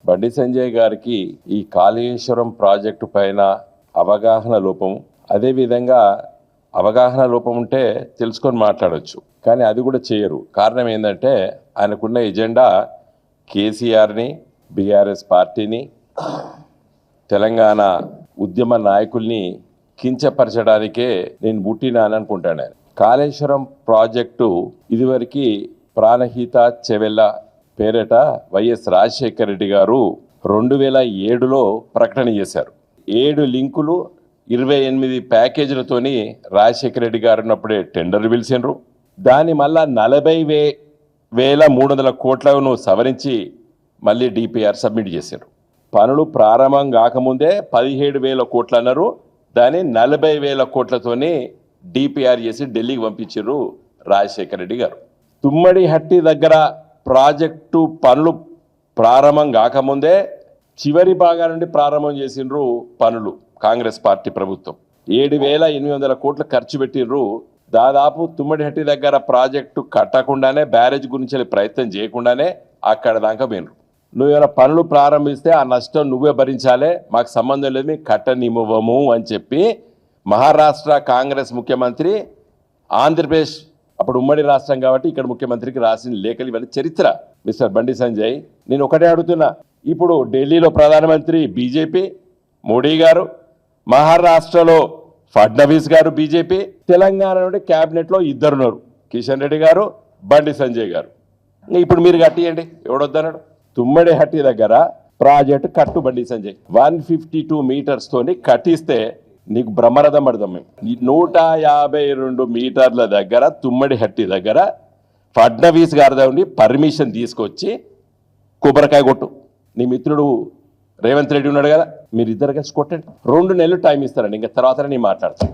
బండి సంజయ్ గారికి ఈ కాళేశ్వరం ప్రాజెక్టు పైన అవగాహన లోపం, అదేవిధంగా అవగాహన లోపం ఉంటే తెలుసుకొని మాట్లాడవచ్చు, కానీ అది కూడా చేయరు. కారణం ఏంటంటే ఆయనకున్న ఎజెండా కేసీఆర్ని, బీఆర్ఎస్ పార్టీని, తెలంగాణ ఉద్యమ నాయకుల్ని కించపరచడానికే నేను పుట్టినా అని అనుకుంటాను. కాళేశ్వరం ప్రాజెక్టు ఇదివరకు ప్రాణహిత చెవెళ్ళ పేరిట వైఎస్ రాజశేఖర రెడ్డి గారు 2007లో ప్రకటన చేశారు. 7 లింకులు 28 ప్యాకేజీలతోని రాజశేఖర రెడ్డి గారు ఉన్నప్పుడే టెండర్ పిలిచిండ్రు. దాని మళ్ళా 40,300 కోట్లను సవరించి మళ్ళీ డిపిఆర్ సబ్మిట్ చేశారు. పనులు ప్రారంభం కాకముందే 17,000 కోట్లు అన్నారు. దాన్ని 40,000 కోట్లతోని డిపిఆర్ చేసి ఢిల్లీకి పంపించారు రాజశేఖర రెడ్డి గారు. తుమ్మడి హట్టి దగ్గర ప్రాజెక్టు పనులు ప్రారంభం కాకముందే చివరి భాగా నుండి ప్రారంభం చేసిండ్రు పనులు. కాంగ్రెస్ పార్టీ ప్రభుత్వం 7,800 కోట్లు ఖర్చు పెట్టిండ్రు. దాదాపు తుమ్మడిహట్టి దగ్గర ప్రాజెక్టు కట్టకుండానే, బ్యారేజ్ గురించి ప్రయత్నం చేయకుండానే అక్కడ దాకా పోయినరు. నువ్వు ఏమైనా పనులు ప్రారంభిస్తే ఆ నష్టం నువ్వే భరించాలే, మాకు సంబంధం లేదు, మీకు కట్టనివ్వము అని చెప్పి మహారాష్ట్ర కాంగ్రెస్ ముఖ్యమంత్రి, ఆంధ్రప్రదేశ్ అప్పుడు ఉమ్మడి రాష్ట్రం కాబట్టి ఇక్కడ ముఖ్యమంత్రికి రాసిన లేఖలు ఇవన్నీ చరిత్ర. మిస్టర్ బండి సంజయ్, నేను ఒకటే అడుగుతున్నా, ఇప్పుడు ఢిల్లీలో ప్రధానమంత్రి బీజేపీ మోడీ గారు, మహారాష్ట్రలో ఫడ్నవీస్ గారు బీజేపీ, తెలంగాణ నుండి క్యాబినెట్లో 2 ఉన్నారు, కిషన్ రెడ్డి గారు, బండి సంజయ్ గారు. ఇప్పుడు మీరు కట్టియండి, ఎవడొద్దన్నాడు? తుమ్మడి హట్టి దగ్గర ప్రాజెక్టు కట్టు బండి సంజయ్. 152 మీటర్స్ తోని కట్టిస్తే నీకు బ్రహ్మరథం పడదాం. మేము 152 మీటర్ల దగ్గర తుమ్మడి హట్టి దగ్గర ఫడ్నవీస్ గారి నుండి పర్మిషన్ తీసుకొచ్చి కొబ్బరికాయ కొట్టు. నీ మిత్రుడు రేవంత్ రెడ్డి ఉన్నాడు కదా, మీరు ఇద్దరు కలిసి కొట్టండి. 2 నెలలు టైం ఇస్తారండి, ఇంకా తర్వాత నేను మాట్లాడతాను.